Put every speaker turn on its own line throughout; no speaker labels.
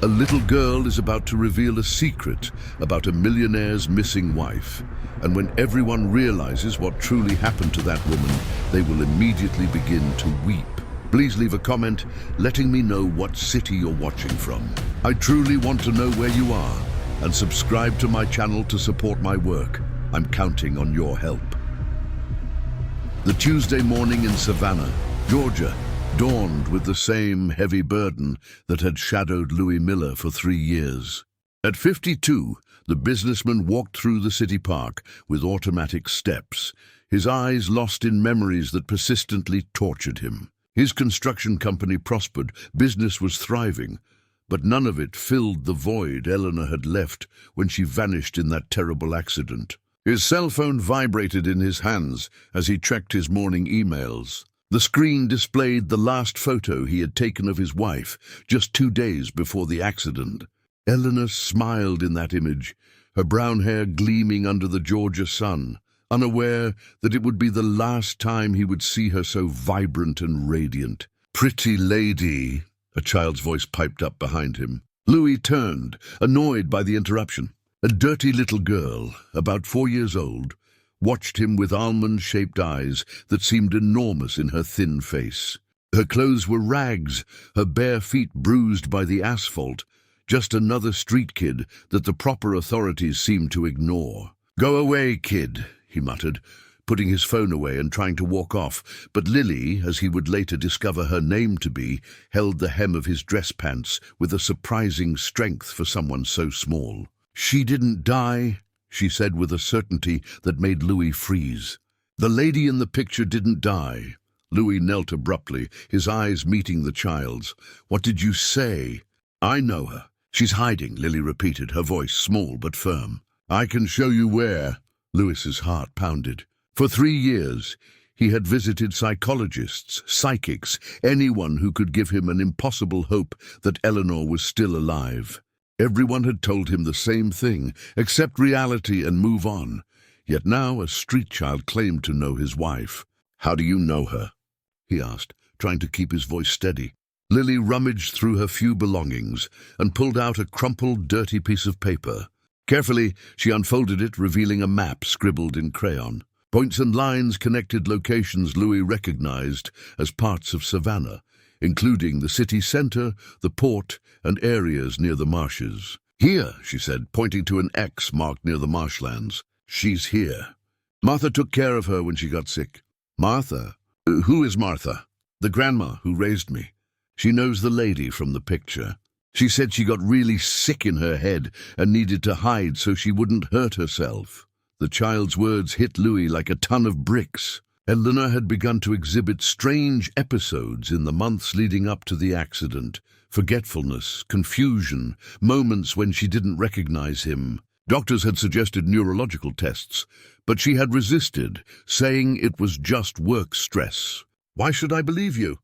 A little girl is about to reveal a secret about a millionaire's missing wife, and when everyone realizes what truly happened to that woman, they will immediately begin to weep. Please leave a comment letting me know what city you're watching from. I truly want to know where you are, and subscribe to my channel to support my work. I'm counting on your help. The Tuesday morning in Savannah, Georgia, dawned with the same heavy burden that had shadowed Louis Miller for 3 years. At 52, the businessman walked through the city park with automatic steps, his eyes lost in memories that persistently tortured him. His construction company prospered, business was thriving, but none of it filled the void Eleanor had left when she vanished in that terrible accident. His cell phone vibrated in his hands as he checked his morning emails. The screen displayed the last photo he had taken of his wife just 2 days before the accident. Eleanor smiled in that image, her brown hair gleaming under the Georgia sun, unaware that it would be the last time he would see her so vibrant and radiant. "Pretty lady," a child's voice piped up behind him. Louis turned, annoyed by the interruption. A dirty little girl, about 4 years old, watched him with almond-shaped eyes that seemed enormous in her thin face. Her clothes were rags, her bare feet bruised by the asphalt, just another street kid that the proper authorities seemed to ignore. "Go away, kid," he muttered, putting his phone away and trying to walk off, but Lily, as he would later discover her name to be, held the hem of his dress pants with a surprising strength for someone so small. "She didn't die," she said with a certainty that made Louis freeze. "The lady in the picture didn't die." Louis knelt abruptly, his eyes meeting the child's. "What did you say?" "I know her. She's hiding," Lily repeated, her voice small but firm. "I can show you where." Louis's heart pounded. For 3 years, he had visited psychologists, psychics, anyone who could give him an impossible hope that Eleanor was still alive. Everyone had told him the same thing: accept reality and move on. Yet now a street child claimed to know his wife. "How do you know her?" he asked, trying to keep his voice steady. Lily rummaged through her few belongings and pulled out a crumpled, dirty piece of paper. Carefully, she unfolded it, revealing a map scribbled in crayon. Points and lines connected locations Louis recognized as parts of Savannah, including the city center, the port, and areas near the marshes. "Here," she said, pointing to an X marked near the marshlands. "She's here. Martha took care of her when she got sick." "Martha? Who is Martha?" "The grandma who raised me. She knows the lady from the picture. She said she got really sick in her head and needed to hide so she wouldn't hurt herself." The child's words hit Louis like a ton of bricks. Eleanor had begun to exhibit strange episodes in the months leading up to the accident. Forgetfulness, confusion, moments when she didn't recognize him. Doctors had suggested neurological tests, but she had resisted, saying it was just work stress. "Why should I believe you?"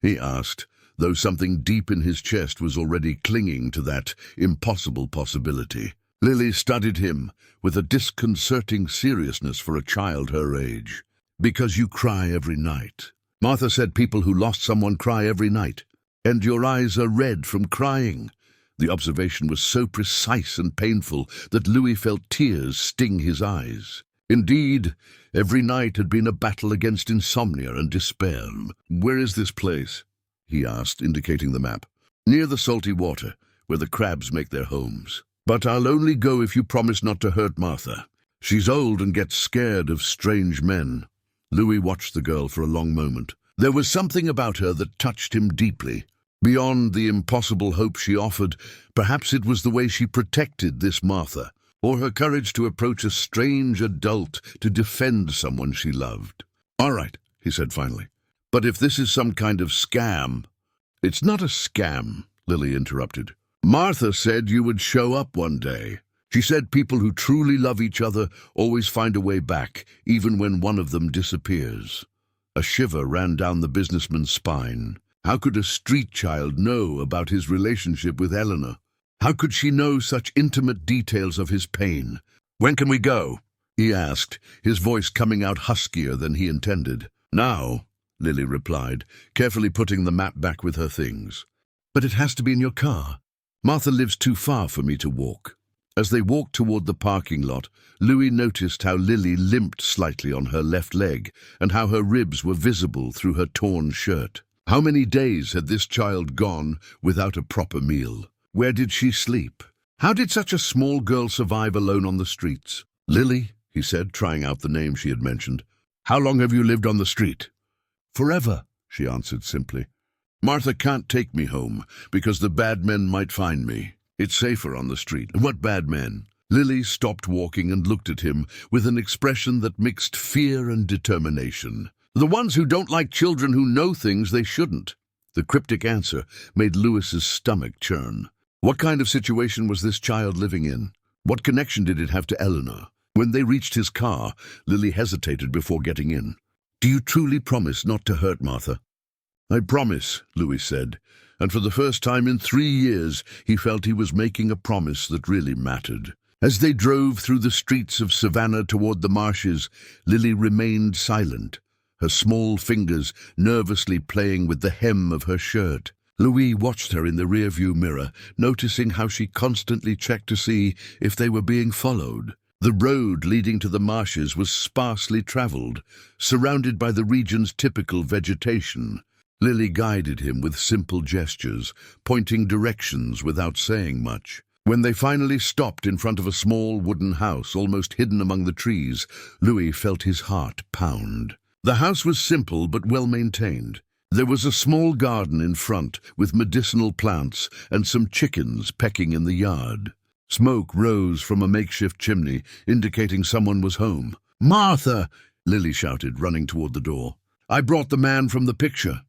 he asked, though something deep in his chest was already clinging to that impossible possibility. Lily studied him with a disconcerting seriousness for a child her age. "Because you cry every night. Martha said people who lost someone cry every night. And your eyes are red from crying." The observation was so precise and painful that Louis felt tears sting his eyes. Indeed, every night had been a battle against insomnia and despair. "Where is this place?" he asked, indicating the map. "Near the salty water, where the crabs make their homes. But I'll only go if you promise not to hurt Martha. She's old and gets scared of strange men." Louis watched the girl for a long moment. There was something about her that touched him deeply. Beyond the impossible hope she offered, perhaps it was the way she protected this Martha, or her courage to approach a strange adult to defend someone she loved. "All right," he said finally. "But if this is some kind of scam—" "It's not a scam," Lily interrupted. "Martha said you would show up one day. She said people who truly love each other always find a way back, even when one of them disappears." A shiver ran down the businessman's spine. How could a street child know about his relationship with Eleanor? How could she know such intimate details of his pain? "When can we go?" he asked, his voice coming out huskier than he intended. "Now," Lily replied, carefully putting the map back with her things. "But it has to be in your car." Martha lives too far for me to walk." As they walked toward the parking lot, Louis noticed how Lily limped slightly on her left leg and how her ribs were visible through her torn shirt. How many days had this child gone without a proper meal? Where did she sleep? How did such a small girl survive alone on the streets? "Lily," he said, trying out the name she had mentioned, "how long have you lived on the street?" "Forever," she answered simply. "Martha can't take me home because the bad men might find me. It's safer on the street." "What bad men?" Lily stopped walking and looked at him with an expression that mixed fear and determination. "The ones who don't like children who know things they shouldn't." The cryptic answer made Louis's stomach churn. What kind of situation was this child living in? What connection did it have to Eleanor? When they reached his car, Lily hesitated before getting in. "Do you truly promise not to hurt Martha?" "I promise," Louis said, and for the first time in 3 years he felt he was making a promise that really mattered. As they drove through the streets of Savannah toward the marshes, Lily remained silent, her small fingers nervously playing with the hem of her shirt. Louis watched her in the rearview mirror, noticing how she constantly checked to see if they were being followed. The road leading to the marshes was sparsely traveled, surrounded by the region's typical vegetation. Lily guided him with simple gestures, pointing directions without saying much. When they finally stopped in front of a small wooden house almost hidden among the trees, Louis felt his heart pound. The house was simple but well-maintained. There was a small garden in front with medicinal plants and some chickens pecking in the yard. Smoke rose from a makeshift chimney, indicating someone was home. "Martha!" Lily shouted, running toward the door. "I brought the man from the picture."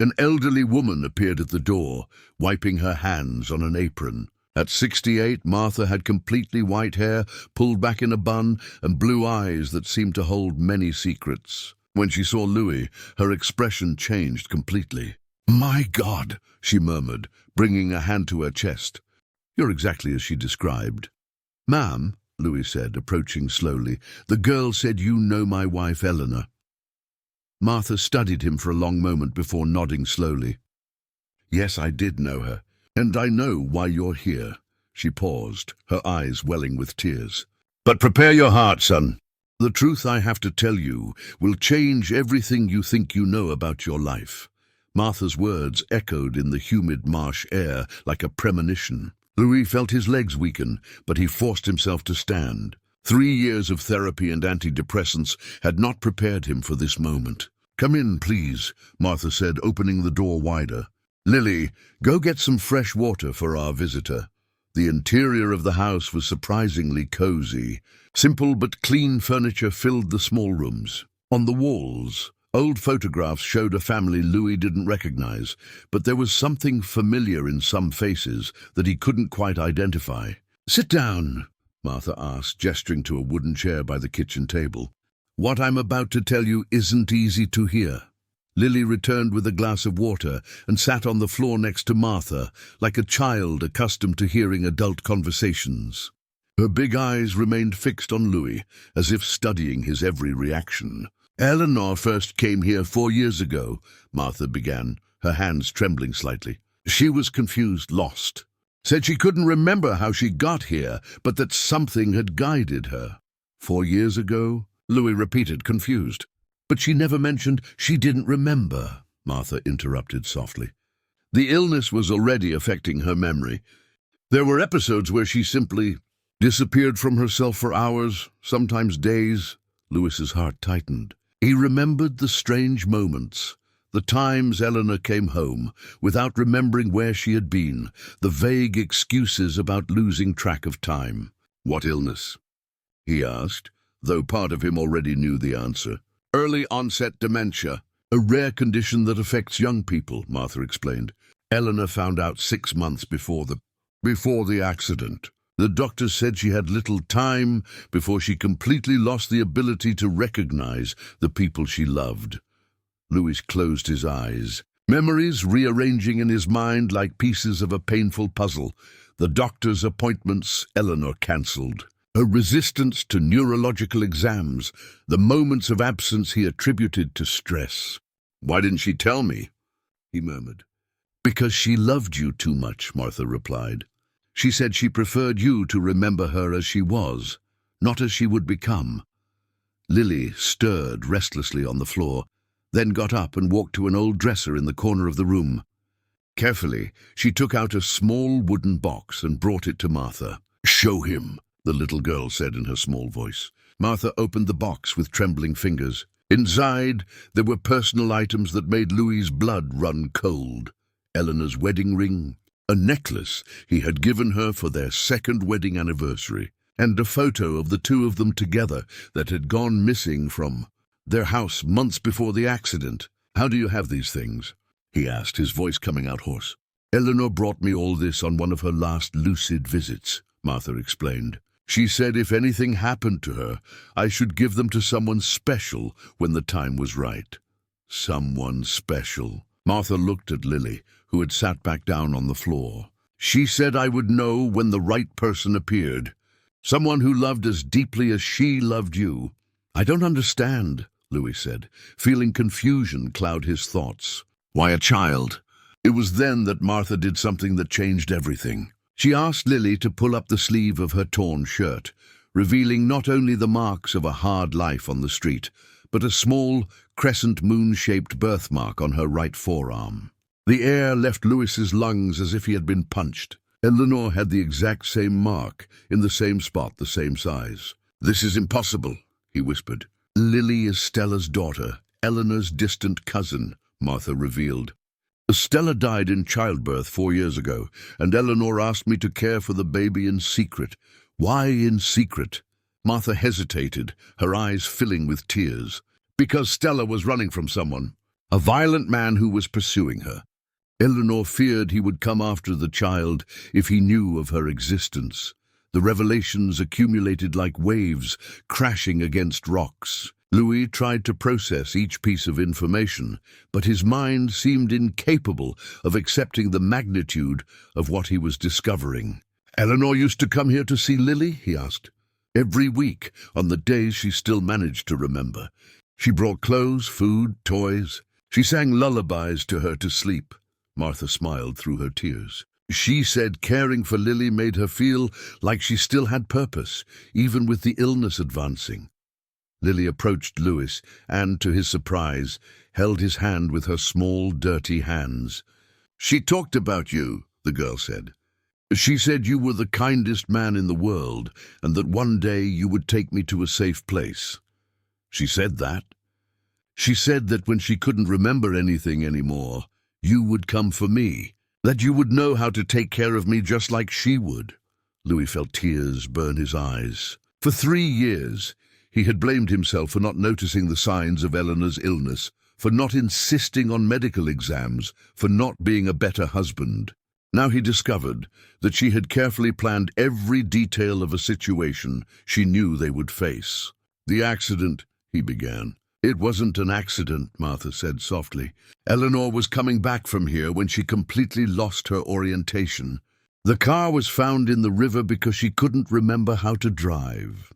An elderly woman appeared at the door, wiping her hands on an apron. At 68, Martha had completely white hair, pulled back in a bun, and blue eyes that seemed to hold many secrets. When she saw Louis, her expression changed completely. "My God," she murmured, bringing a hand to her chest. "You're exactly as she described." "Ma'am," Louis said, approaching slowly, "the girl said you know my wife Eleanor." Martha studied him for a long moment before nodding slowly. "Yes, I did know her, and I know why you're here." She paused, her eyes welling with tears. "But prepare your heart, son. The truth I have to tell you will change everything you think you know about your life." Martha's words echoed in the humid marsh air like a premonition. Louis felt his legs weaken, but he forced himself to stand. 3 years of therapy and antidepressants had not prepared him for this moment. "Come in, please," Martha said, opening the door wider. "Lily, go get some fresh water for our visitor." The interior of the house was surprisingly cozy. Simple but clean furniture filled the small rooms. On the walls, old photographs showed a family Louis didn't recognize, but there was something familiar in some faces that he couldn't quite identify. "Sit down," Martha asked, gesturing to a wooden chair by the kitchen table. "What I'm about to tell you isn't easy to hear." Lily returned with a glass of water and sat on the floor next to Martha, like a child accustomed to hearing adult conversations. Her big eyes remained fixed on Louis, as if studying his every reaction. "Eleanor first came here 4 years ago," Martha began, her hands trembling slightly. "She was confused, lost. Said she couldn't remember how she got here, but that something had guided her." 4 years ago?" Louis repeated, confused. "But she never mentioned she didn't remember," Martha interrupted softly. "The illness was already affecting her memory. There were episodes where she simply disappeared from herself for hours, sometimes days." Louis's heart tightened. He remembered the strange moments, the times Eleanor came home, without remembering where she had been, the vague excuses about losing track of time. "What illness?" he asked, though part of him already knew the answer. "Early onset dementia, a rare condition that affects young people," Martha explained. "Eleanor found out 6 months before the accident. The doctors said she had little time before she completely lost the ability to recognize the people she loved." Louis closed his eyes, memories rearranging in his mind like pieces of a painful puzzle. The doctor's appointments Eleanor cancelled. Her resistance to neurological exams, the moments of absence he attributed to stress. "Why didn't she tell me?" he murmured. "Because she loved you too much," Martha replied. She said she preferred you to remember her as she was, not as she would become. Lily stirred restlessly on the floor, then got up and walked to an old dresser in the corner of the room. Carefully, she took out a small wooden box and brought it to Martha. "Show him," the little girl said in her small voice. Martha opened the box with trembling fingers. Inside, there were personal items that made Louis's blood run cold. Eleanor's wedding ring, a necklace he had given her for their second wedding anniversary, and a photo of the two of them together that had gone missing from their house months before the accident. "How do you have these things?" he asked, his voice coming out hoarse. "Eleanor brought me all this on one of her last lucid visits," Martha explained. "She said if anything happened to her, I should give them to someone special when the time was right." Someone special. Martha looked at Lily, who had sat back down on the floor. "She said I would know when the right person appeared. Someone who loved as deeply as she loved you." "I don't understand," Louis said, feeling confusion cloud his thoughts. "Why a child?" It was then that Martha did something that changed everything. She asked Lily to pull up the sleeve of her torn shirt, revealing not only the marks of a hard life on the street, but a small, crescent moon-shaped birthmark on her right forearm. The air left Louis's lungs as if he had been punched. Eleanor had the exact same mark, in the same spot, the same size. "This is impossible," he whispered. "Lily is Stella's daughter, Eleanor's distant cousin," Martha revealed. "Stella died in childbirth 4 years ago, and Eleanor asked me to care for the baby in secret." "Why in secret?" Martha hesitated, her eyes filling with tears. "Because Stella was running from someone, a violent man who was pursuing her. Eleanor feared he would come after the child if he knew of her existence." The revelations accumulated like waves, crashing against rocks. Louis tried to process each piece of information, but his mind seemed incapable of accepting the magnitude of what he was discovering. "Eleanor used to come here to see Lily?" he asked. "Every week, on the days she still managed to remember. She brought clothes, food, toys. She sang lullabies to her to sleep." Martha smiled through her tears. "She said caring for Lily made her feel like she still had purpose, even with the illness advancing." Lily approached Louis and, to his surprise, held his hand with her small, dirty hands. "She talked about you," the girl said. "She said you were the kindest man in the world, and that one day you would take me to a safe place." "She said that?" "She said that when she couldn't remember anything anymore, you would come for me, that you would know how to take care of me just like she would." Louis felt tears burn his eyes. For 3 years, he had blamed himself for not noticing the signs of Eleanor's illness, for not insisting on medical exams, for not being a better husband. Now he discovered that she had carefully planned every detail of a situation she knew they would face. "The accident," he began. "It wasn't an accident," Martha said softly. "Eleanor was coming back from here when she completely lost her orientation. The car was found in the river because she couldn't remember how to drive."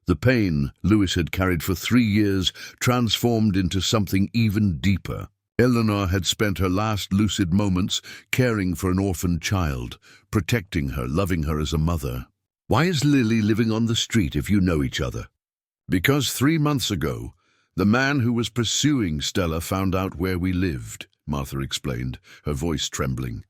The pain Louis had carried for 3 years transformed into something even deeper. Eleanor had spent her last lucid moments caring for an orphaned child, protecting her, loving her as a mother. "Why is Lily living on the street if you know each other?" "Because 3 months ago, the man who was pursuing Stella found out where we lived," Martha explained, her voice trembling.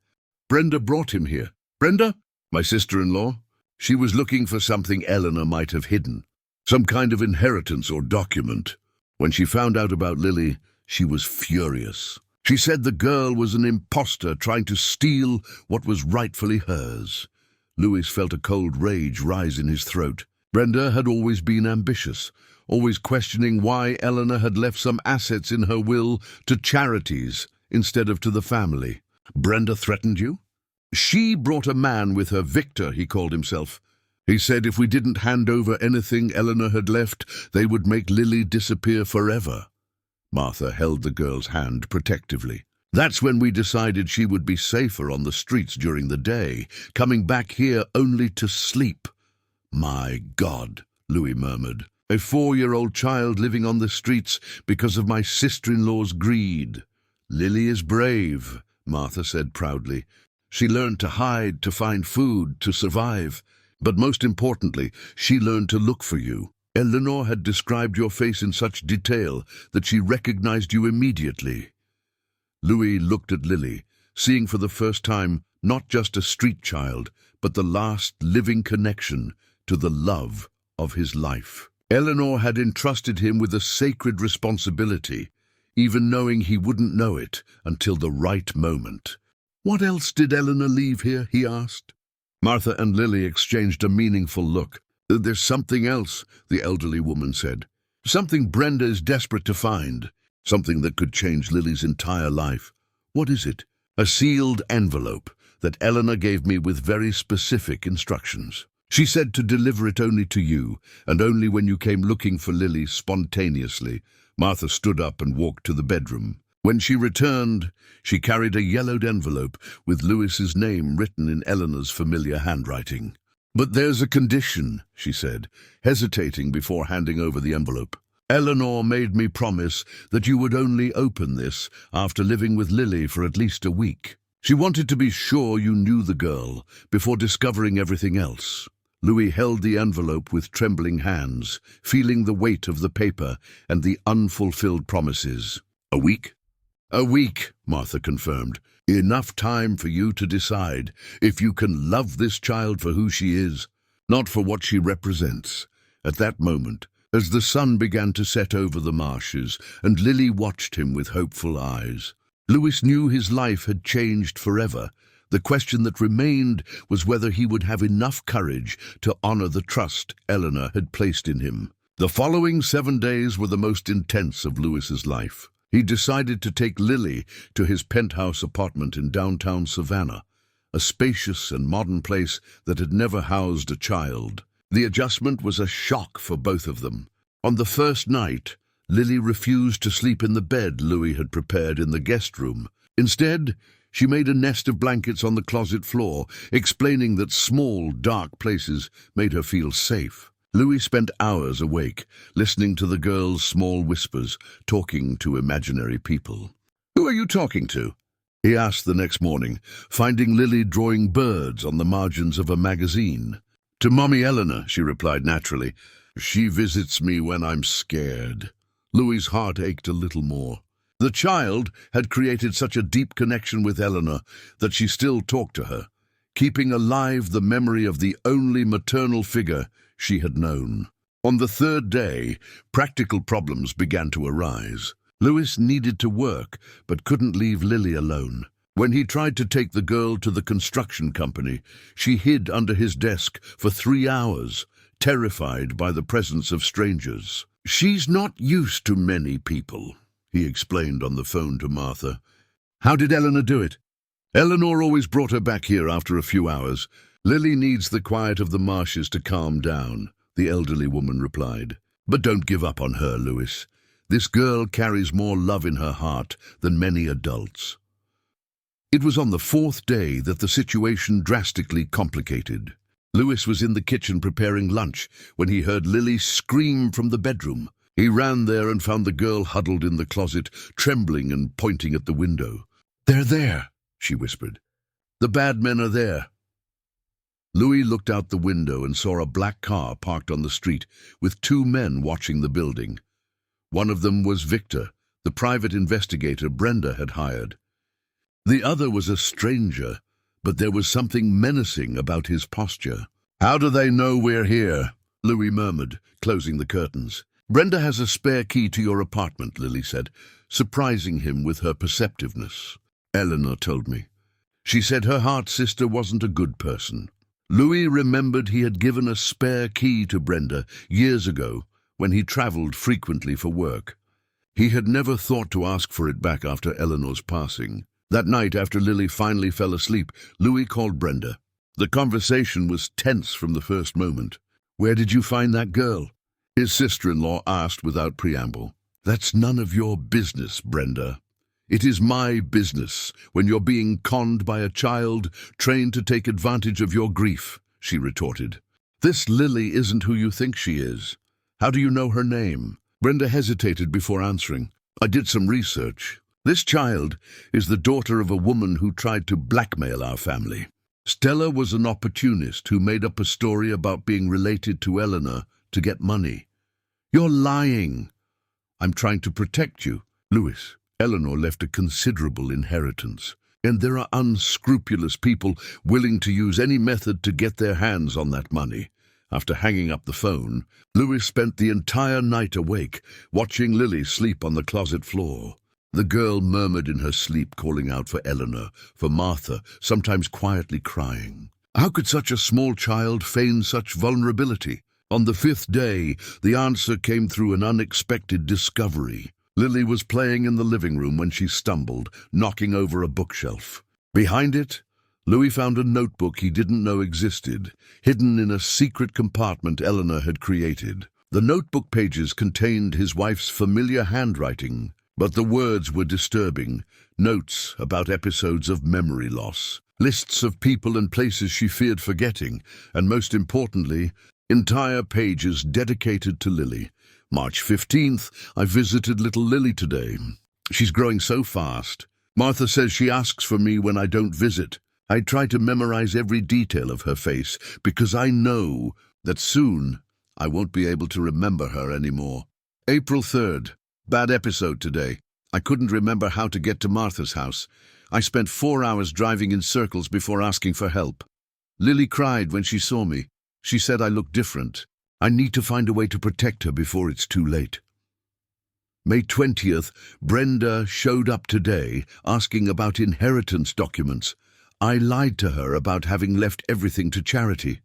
"Brenda brought him here." "Brenda?" "My sister-in-law. She was looking for something Eleanor might have hidden. Some kind of inheritance or document. When she found out about Lily, she was furious. She said the girl was an imposter trying to steal what was rightfully hers." Louis felt a cold rage rise in his throat. Brenda had always been ambitious, always questioning why Eleanor had left some assets in her will to charities instead of to the family. "Brenda threatened you?" "She brought a man with her, Victor, he called himself. He said if we didn't hand over anything Eleanor had left, they would make Lily disappear forever." Martha held the girl's hand protectively. "That's when we decided she would be safer on the streets during the day, coming back here only to sleep." "My God," Louis murmured. "A 4-year-old child living on the streets because of my sister-in-law's greed." "Lily is brave," Martha said proudly. She learned to hide, to find food, to survive. But most importantly, she learned to look for you. Eleanor had described your face in such detail that she recognized you immediately. Louis looked at Lily, seeing for the first time not just a street child, but the last living connection to the love of his life. Eleanor had entrusted him with a sacred responsibility, even knowing he wouldn't know it until the right moment. "What else did Eleanor leave here?" he asked. Martha and Lily exchanged a meaningful look. "There's something else," the elderly woman said. "Something Brenda is desperate to find. Something that could change Lily's entire life." "What is it?" "A sealed envelope that Eleanor gave me with very specific instructions. She said to deliver it only to you, and only when you came looking for Lily spontaneously." Martha stood up and walked to the bedroom. When she returned, she carried a yellowed envelope with Louis's name written in Eleanor's familiar handwriting. "But there's a condition," she said, hesitating before handing over the envelope. "Eleanor made me promise that you would only open this after living with Lily for at least a week. She wanted to be sure you knew the girl before discovering everything else." Louis held the envelope with trembling hands, feeling the weight of the paper and the unfulfilled promises. "A week?" "A week," Martha confirmed. "Enough time for you to decide if you can love this child for who she is, not for what she represents." At that moment, as the sun began to set over the marshes and Lily watched him with hopeful eyes, Louis knew his life had changed forever. The question that remained was whether he would have enough courage to honor the trust Eleanor had placed in him. The following 7 days were the most intense of Louis's life. He decided to take Lily to his penthouse apartment in downtown Savannah, a spacious and modern place that had never housed a child. The adjustment was a shock for both of them. On the first night, Lily refused to sleep in the bed Louis had prepared in the guest room. Instead, she made a nest of blankets on the closet floor, explaining that small, dark places made her feel safe. Louis spent hours awake, listening to the girl's small whispers, talking to imaginary people. "Who are you talking to?" he asked the next morning, finding Lily drawing birds on the margins of a magazine. "To Mommy Eleanor," she replied naturally. "She visits me when I'm scared." Louis's heart ached a little more. The child had created such a deep connection with Eleanor that she still talked to her, keeping alive the memory of the only maternal figure she had known. On the 3rd day, practical problems began to arise. Louis needed to work, but couldn't leave Lily alone. When he tried to take the girl to the construction company, she hid under his desk for 3 hours, terrified by the presence of strangers. "She's not used to many people," he explained on the phone to Martha. "How did Eleanor do it?" "Eleanor always brought her back here after a few hours. Lily needs the quiet of the marshes to calm down," the elderly woman replied. "But don't give up on her, Louis. This girl carries more love in her heart than many adults." It was on the 4th day that the situation drastically complicated. Louis was in the kitchen preparing lunch when he heard Lily scream from the bedroom. He ran there and found the girl huddled in the closet, trembling and pointing at the window. "They're there," she whispered. "The bad men are there." Louis looked out the window and saw a black car parked on the street with 2 men watching the building. One of them was Victor, the private investigator Brenda had hired. The other was a stranger, but there was something menacing about his posture. "How do they know we're here?" Louis murmured, closing the curtains. "Brenda has a spare key to your apartment," Lily said, surprising him with her perceptiveness. "Eleanor told me. She said her half-sister wasn't a good person." Louis remembered he had given a spare key to Brenda years ago when he traveled frequently for work. He had never thought to ask for it back after Eleanor's passing. That night, after Lily finally fell asleep, Louis called Brenda. The conversation was tense from the first moment. "Where did you find that girl?" his sister-in-law asked without preamble. "That's none of your business, Brenda. It is my business when you're being conned by a child trained to take advantage of your grief," she retorted. "This Lily isn't who you think she is. How do you know her name?" Brenda hesitated before answering. "I did some research. This child is the daughter of a woman who tried to blackmail our family. Stella was an opportunist who made up a story about being related to Eleanor to get money. You're lying. I'm trying to protect you. Louis, Eleanor left a considerable inheritance, and there are unscrupulous people willing to use any method to get their hands on that money. After hanging up the phone, Louis spent the entire night awake, watching Lily sleep on the closet floor. The girl murmured in her sleep, calling out for Eleanor, for Martha, sometimes quietly crying. How could such a small child feign such vulnerability? On the 5th day, the answer came through an unexpected discovery. Lily was playing in the living room when she stumbled, knocking over a bookshelf. Behind it, Louis found a notebook he didn't know existed, hidden in a secret compartment Eleanor had created. The notebook pages contained his wife's familiar handwriting, but the words were disturbing. Notes about episodes of memory loss, lists of people and places she feared forgetting, and most importantly, entire pages dedicated to Lily. March 15th, I visited little Lily today. She's growing so fast. Martha says she asks for me when I don't visit. I try to memorize every detail of her face because I know that soon I won't be able to remember her anymore. April 3rd. Bad episode today. I couldn't remember how to get to Martha's house. I spent 4 hours driving in circles before asking for help. Lily cried when she saw me. She said I looked different. I need to find a way to protect her before it's too late. May 20th, Brenda showed up today asking about inheritance documents. I lied to her about having left everything to charity.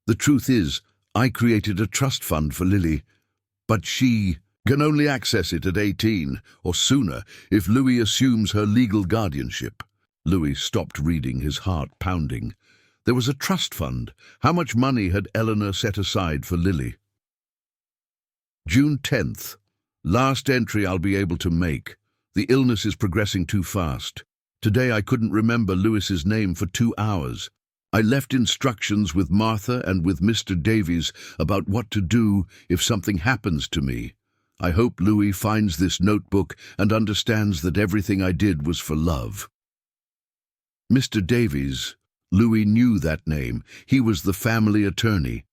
The truth is, I created a trust fund for Lily, but she can only access it at 18 or sooner if Louis assumes her legal guardianship. Louis stopped reading, his heart pounding. There was a trust fund. How much money had Eleanor set aside for Lily? June 10th. Last entry I'll be able to make. The illness is progressing too fast. Today I couldn't remember Louis's name for 2 hours. I left instructions with Martha and with Mr. Davies about what to do if something happens to me. I hope Louis finds this notebook and understands that everything I did was for love. Mr. Davies. Louis knew that name. He was the family attorney,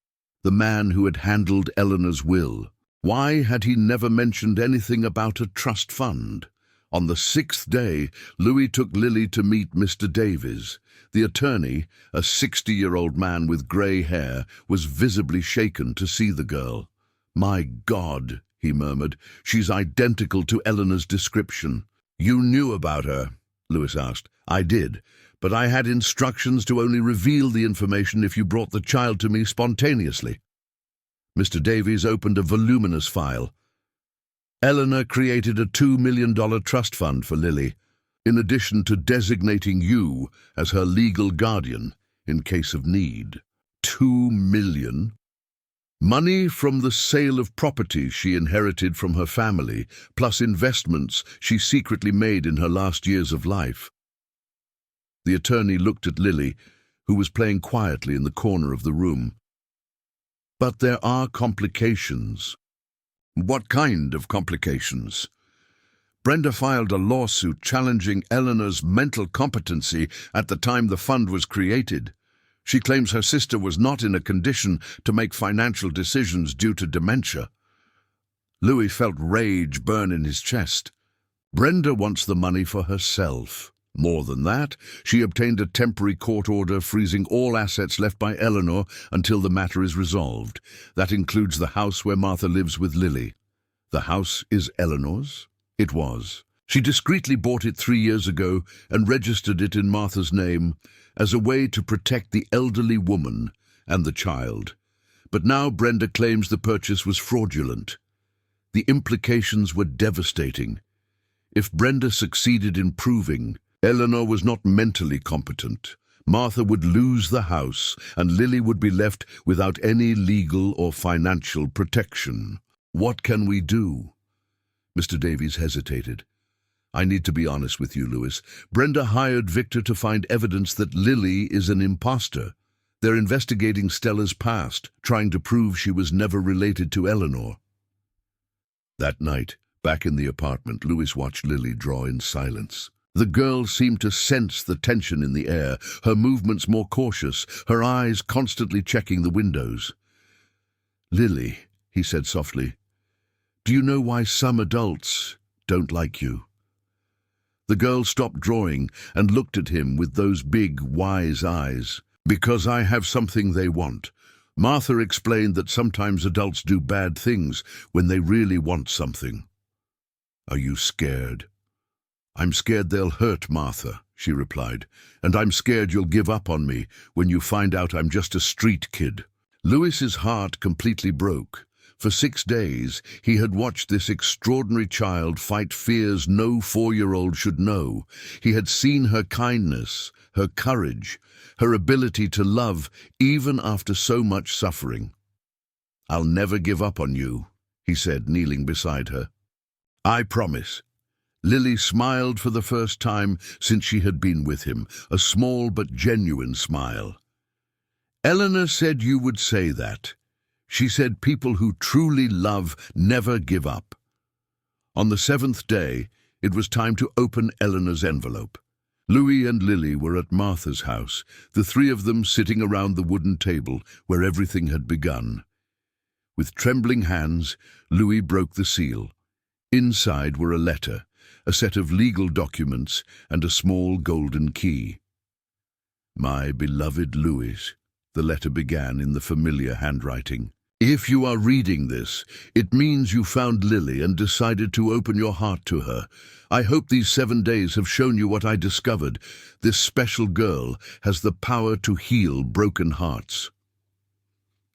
the man who had handled Eleanor's will. Why had he never mentioned anything about a trust fund? On the 6th day, Louis took Lily to meet Mr. Davies. The attorney, a 60-year-old man with grey hair, was visibly shaken to see the girl. "My God," he murmured, "she's identical to Eleanor's description." "You knew about her?" Louis asked. "I did, but I had instructions to only reveal the information if you brought the child to me spontaneously." Mr. Davies opened a voluminous file. "Eleanor created a $2 million trust fund for Lily, in addition to designating you as her legal guardian in case of need." $2 million? Money from the sale of properties she inherited from her family, plus investments she secretly made in her last years of life. The attorney looked at Lily, who was playing quietly in the corner of the room. "But there are complications." "What kind of complications?" "Brenda filed a lawsuit challenging Eleanor's mental competency at the time the fund was created. She claims her sister was not in a condition to make financial decisions due to dementia." Louis felt rage burn in his chest. "Brenda wants the money for herself. More than that, she obtained a temporary court order freezing all assets left by Eleanor until the matter is resolved. That includes the house where Martha lives with Lily." "The house is Eleanor's?" "It was. She discreetly bought it 3 years ago and registered it in Martha's name as a way to protect the elderly woman and the child. But now Brenda claims the purchase was fraudulent. The implications were devastating. If Brenda succeeded in proving Eleanor was not mentally competent, Martha would lose the house and Lily would be left without any legal or financial protection. What can we do?" Mr. Davies hesitated. "I need to be honest with you, Louis. Brenda hired Victor to find evidence that Lily is an imposter. They're investigating Stella's past, trying to prove she was never related to Eleanor." That night, Back in the apartment, Louis watched Lily draw in silence. The girl seemed to sense the tension in the air, her movements more cautious, her eyes constantly checking the windows. "Lily," he said softly, "do you know why some adults don't like you?" The girl stopped drawing and looked at him with those big, wise eyes. "Because I have something they want." Martha explained that sometimes adults do bad things when they really want something. "Are you scared?" "I'm scared they'll hurt Martha," she replied, "and I'm scared you'll give up on me when you find out I'm just a street kid." Louis's heart completely broke. For 6 days, he had watched this extraordinary child fight fears no 4-year-old should know. He had seen her kindness, her courage, her ability to love even after so much suffering. "I'll never give up on you," he said, kneeling beside her. "I promise." Lily smiled for the first time since she had been with him, a small but genuine smile. "Eleanor said you would say that. She said people who truly love never give up." On the 7th day, it was time to open Eleanor's envelope. Louis and Lily were at Martha's house, the 3 of them sitting around the wooden table where everything had begun. With trembling hands, Louis broke the seal. Inside were a letter, a set of legal documents, and a small golden key. "My beloved Louis," the letter began in the familiar handwriting. "If you are reading this, it means you found Lily and decided to open your heart to her. I hope these 7 days have shown you what I discovered. This special girl has the power to heal broken hearts."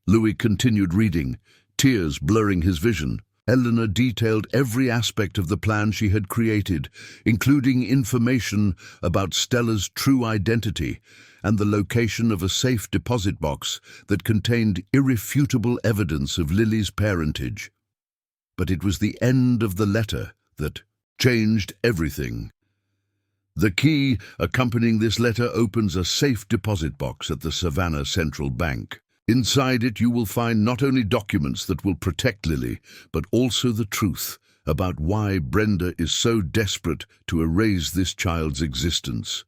Louis continued reading, tears blurring his vision. Eleanor detailed every aspect of the plan she had created, including information about Stella's true identity and the location of a safe deposit box that contained irrefutable evidence of Lily's parentage. But it was the end of the letter that changed everything. The key accompanying this letter opens a safe deposit box at the Savannah Central Bank. Inside it you will find not only documents that will protect Lily, but also the truth about why Brenda is so desperate to erase this child's existence.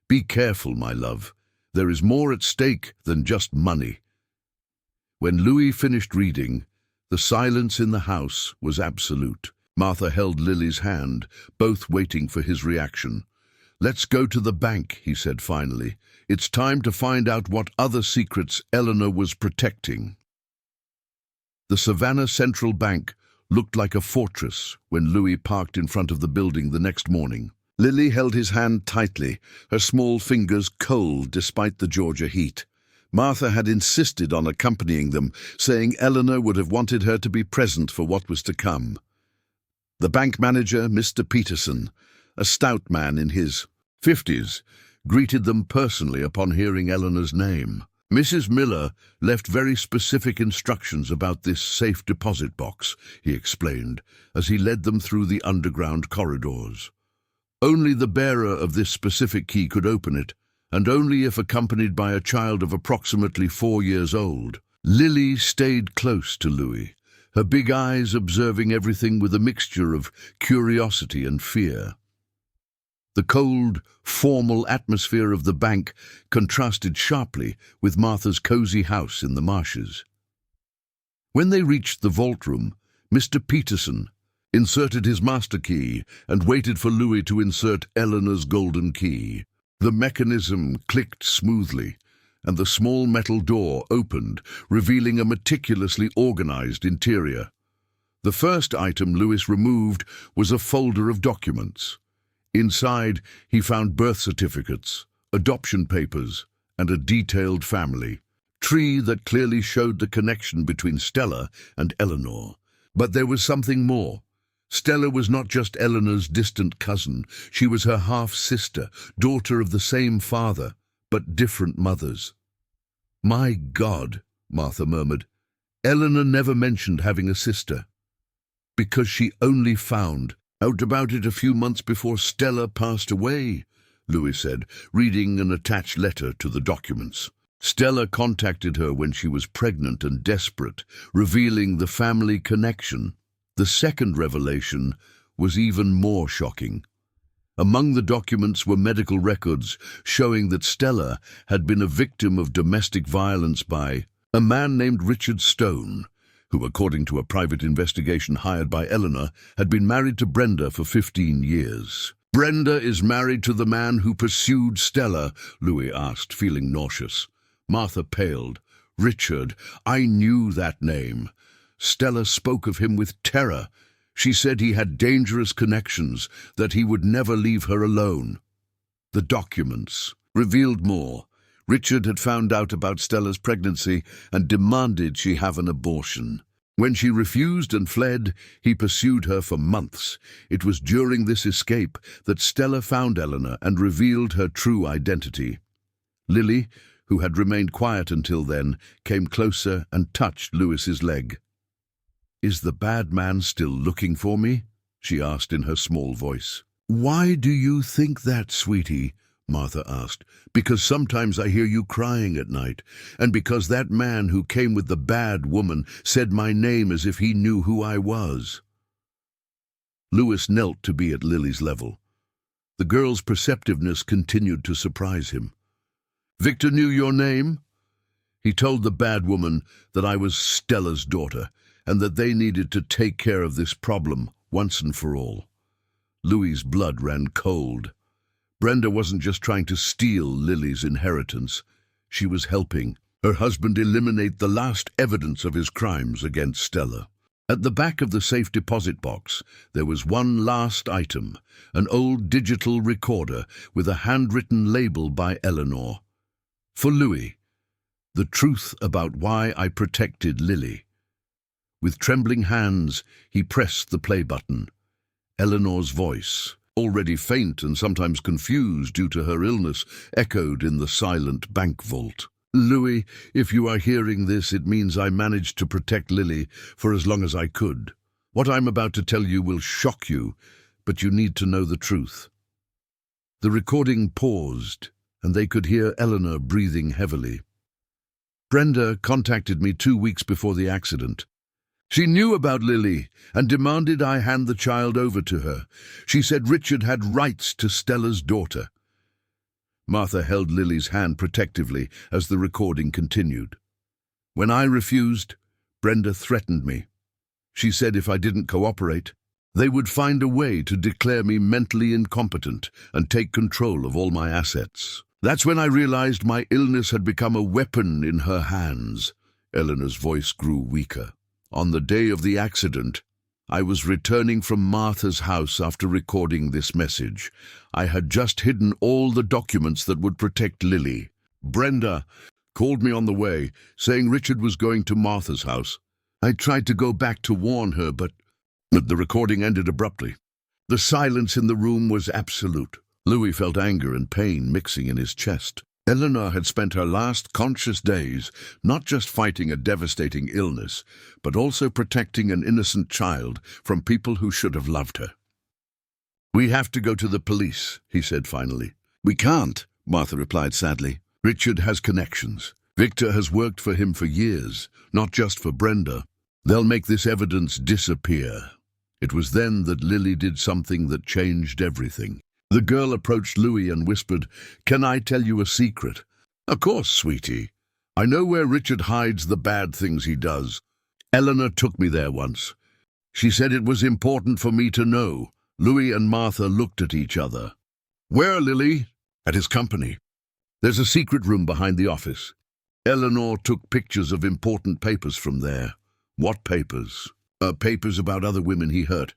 Be careful, my love. There is more at stake than just money. When Louis finished reading, the silence in the house was absolute. Martha held Lily's hand, both waiting for his reaction. "Let's go to the bank," he said finally. "It's time to find out what other secrets Eleanor was protecting." The Savannah Central Bank looked like a fortress when Louis parked in front of the building the next morning. Lily held his hand tightly, her small fingers cold despite the Georgia heat. Martha had insisted on accompanying them, saying Eleanor would have wanted her to be present for what was to come. The bank manager, Mr. Peterson, a stout man in his 50s, greeted them personally upon hearing Eleanor's name. "Mrs. Miller left very specific instructions about this safe deposit box," he explained, as he led them through the underground corridors. "Only the bearer of this specific key could open it, and only if accompanied by a child of approximately 4 years old." Lily stayed close to Louis, her big eyes observing everything with a mixture of curiosity and fear. The cold, formal atmosphere of the bank contrasted sharply with Martha's cozy house in the marshes. When they reached the vault room, Mr. Peterson inserted his master key and waited for Louis to insert Eleanor's golden key. The mechanism clicked smoothly, and the small metal door opened, revealing a meticulously organized interior. The first item Louis removed was a folder of documents. Inside, he found birth certificates, adoption papers, and a detailed family tree that clearly showed the connection between Stella and Eleanor. But there was something more. Stella was not just Eleanor's distant cousin. She was her half-sister, daughter of the same father, but different mothers. "My God," Martha murmured. "Eleanor never mentioned having a sister." "Because she only found out about it a few months before Stella passed away," Louis said, reading an attached letter to the documents. "Stella contacted her when she was pregnant and desperate, revealing the family connection." The second revelation was even more shocking. Among the documents were medical records showing that Stella had been a victim of domestic violence by a man named Richard Stone, who, according to a private investigation hired by Eleanor, had been married to Brenda for 15 years. "Brenda is married to the man who pursued Stella?" Louis asked, feeling nauseous. Martha paled. "Richard, I knew that name. Stella spoke of him with terror. She said he had dangerous connections, that he would never leave her alone." The documents revealed more. Richard had found out about Stella's pregnancy and demanded she have an abortion. When she refused and fled, he pursued her for months. It was during this escape that Stella found Eleanor and revealed her true identity. Lily, who had remained quiet until then, came closer and touched Louis's leg. "Is the bad man still looking for me?" she asked in her small voice. "Why do you think that, sweetie?" Martha asked. "Because sometimes I hear you crying at night, and because that man who came with the bad woman said my name as if he knew who I was." Louis knelt to be at Lily's level. The girl's perceptiveness continued to surprise him. "Victor knew your name?" "He told the bad woman that I was Stella's daughter, and that they needed to take care of this problem once and for all." Louis's blood ran cold. Brenda wasn't just trying to steal Lily's inheritance. She was helping her husband eliminate the last evidence of his crimes against Stella. At the back of the safe deposit box, there was one last item, an old digital recorder with a handwritten label by Eleanor. "For Louis, the truth about why I protected Lily." With trembling hands, he pressed the play button. Eleanor's voice, already faint and sometimes confused due to her illness, echoed in the silent bank vault. "Louis, if you are hearing this, it means I managed to protect Lily for as long as I could. What I'm about to tell you will shock you, but you need to know the truth." The recording paused, and they could hear Eleanor breathing heavily. "Brenda contacted me 2 weeks before the accident. She knew about Lily and demanded I hand the child over to her. She said Richard had rights to Stella's daughter." Martha held Lily's hand protectively as the recording continued. "When I refused, Brenda threatened me. She said if I didn't cooperate, they would find a way to declare me mentally incompetent and take control of all my assets. That's when I realized my illness had become a weapon in her hands." Eleanor's voice grew weaker. "On the day of the accident, I was returning from Martha's house after recording this message. I had just hidden all the documents that would protect Lily. Brenda called me on the way, saying Richard was going to Martha's house. I tried to go back to warn her, but the recording ended abruptly. The silence in the room was absolute." Louis felt anger and pain mixing in his chest. Eleanor had spent her last conscious days not just fighting a devastating illness, but also protecting an innocent child from people who should have loved her. "We have to go to the police," he said finally. "We can't," Martha replied sadly. "Richard has connections. Victor has worked for him for years, not just for Brenda. They'll make this evidence disappear." It was then that Lily did something that changed everything. The girl approached Louis and whispered, "Can I tell you a secret?" "Of course, sweetie. I know where Richard hides the bad things he does. Eleanor took me there once. She said it was important for me to know." Louis and Martha looked at each other. "Where, Lily?" "At his company. There's a secret room behind the office. Eleanor took pictures of important papers from there." "What papers?" Papers about other women he hurt.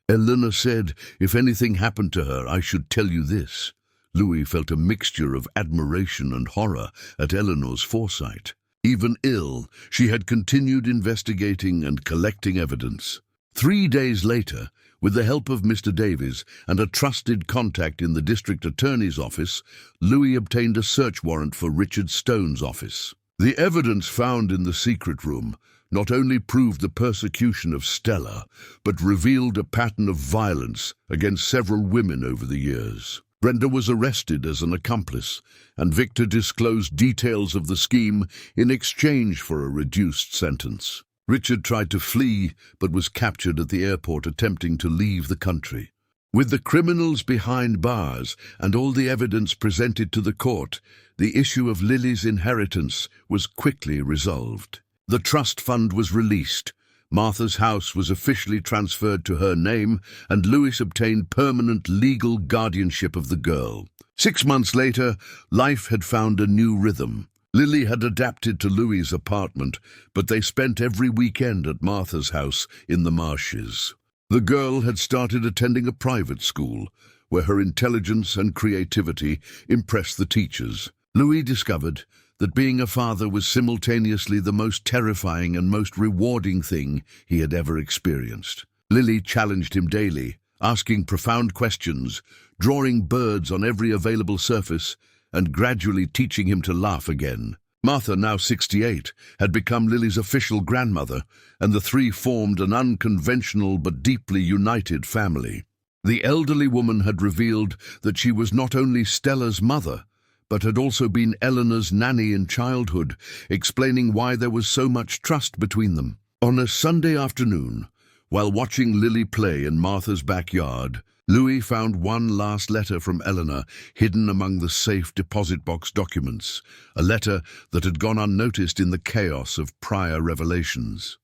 Eleanor said if anything happened to her, I should tell you this." Louis felt a mixture of admiration and horror at Eleanor's foresight. Even ill, she had continued investigating and collecting evidence. 3 days later, with the help of Mr. Davies and a trusted contact in the district attorney's office, Louis obtained a search warrant for Richard Stone's office. The evidence found in the secret room not only proved the persecution of Stella, but revealed a pattern of violence against several women over the years. Brenda was arrested as an accomplice, and Victor disclosed details of the scheme in exchange for a reduced sentence. Richard tried to flee, but was captured at the airport attempting to leave the country. With the criminals behind bars and all the evidence presented to the court, the issue of Lily's inheritance was quickly resolved. The trust fund was released. Martha's house was officially transferred to her name, and Louis obtained permanent legal guardianship of the girl. 6 months later, life had found a new rhythm. Lily had adapted to Louis's apartment, but they spent every weekend at Martha's house in the marshes. The girl had started attending a private school, where her intelligence and creativity impressed the teachers. Louis discovered that being a father was simultaneously the most terrifying and most rewarding thing he had ever experienced. Lily challenged him daily, asking profound questions, drawing birds on every available surface, and gradually teaching him to laugh again. Martha, now 68, had become Lily's official grandmother, and the three formed an unconventional but deeply united family. The elderly woman had revealed that she was not only Stella's mother, but had also been Eleanor's nanny in childhood, explaining why there was so much trust between them. On a Sunday afternoon, while watching Lily play in Martha's backyard, Louis found one last letter from Eleanor hidden among the safe deposit box documents, a letter that had gone unnoticed in the chaos of prior revelations.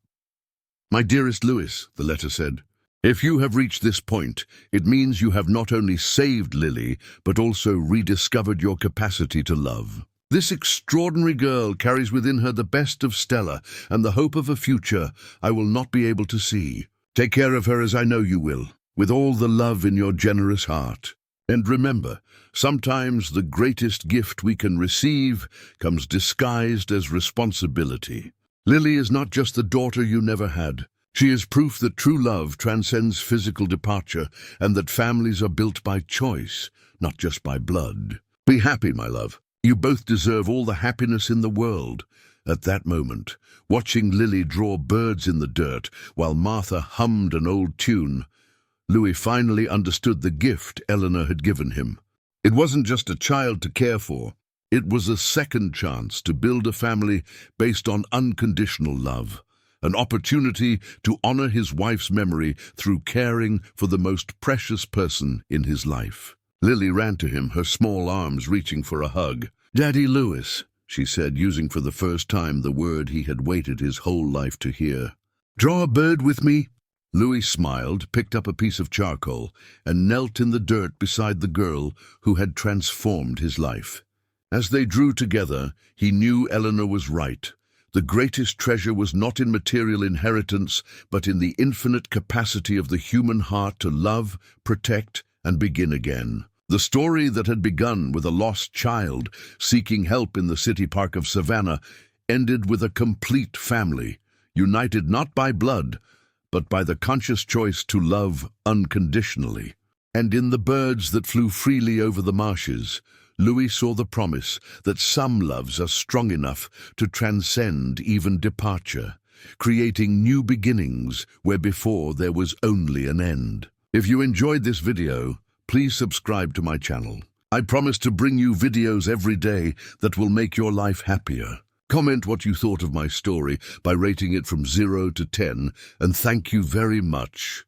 "My dearest Louis," the letter said, "if you have reached this point, it means you have not only saved Lily, but also rediscovered your capacity to love. This extraordinary girl carries within her the best of Stella and the hope of a future I will not be able to see. Take care of her as I know you will, with all the love in your generous heart. And remember, sometimes the greatest gift we can receive comes disguised as responsibility. Lily is not just the daughter you never had. She is proof that true love transcends physical departure and that families are built by choice, not just by blood. Be happy, my love. You both deserve all the happiness in the world." At that moment, watching Lily draw birds in the dirt while Martha hummed an old tune, Louis finally understood the gift Eleanor had given him. It wasn't just a child to care for. It was a second chance to build a family based on unconditional love, an opportunity to honor his wife's memory through caring for the most precious person in his life. Lily ran to him, her small arms reaching for a hug. "Daddy Louis," she said, using for the first time the word he had waited his whole life to hear. "Draw a bird with me?" Louis smiled, picked up a piece of charcoal, and knelt in the dirt beside the girl who had transformed his life. As they drew together, he knew Eleanor was right. The greatest treasure was not in material inheritance, but in the infinite capacity of the human heart to love, protect, and begin again. The story that had begun with a lost child seeking help in the city park of Savannah ended with a complete family, united not by blood, but by the conscious choice to love unconditionally. And in the birds that flew freely over the marshes, Louis saw the promise that some loves are strong enough to transcend even departure, creating new beginnings where before there was only an end. If you enjoyed this video, please subscribe to my channel. I promise to bring you videos every day that will make your life happier. Comment what you thought of my story by rating it from 0 to 10, and thank you very much.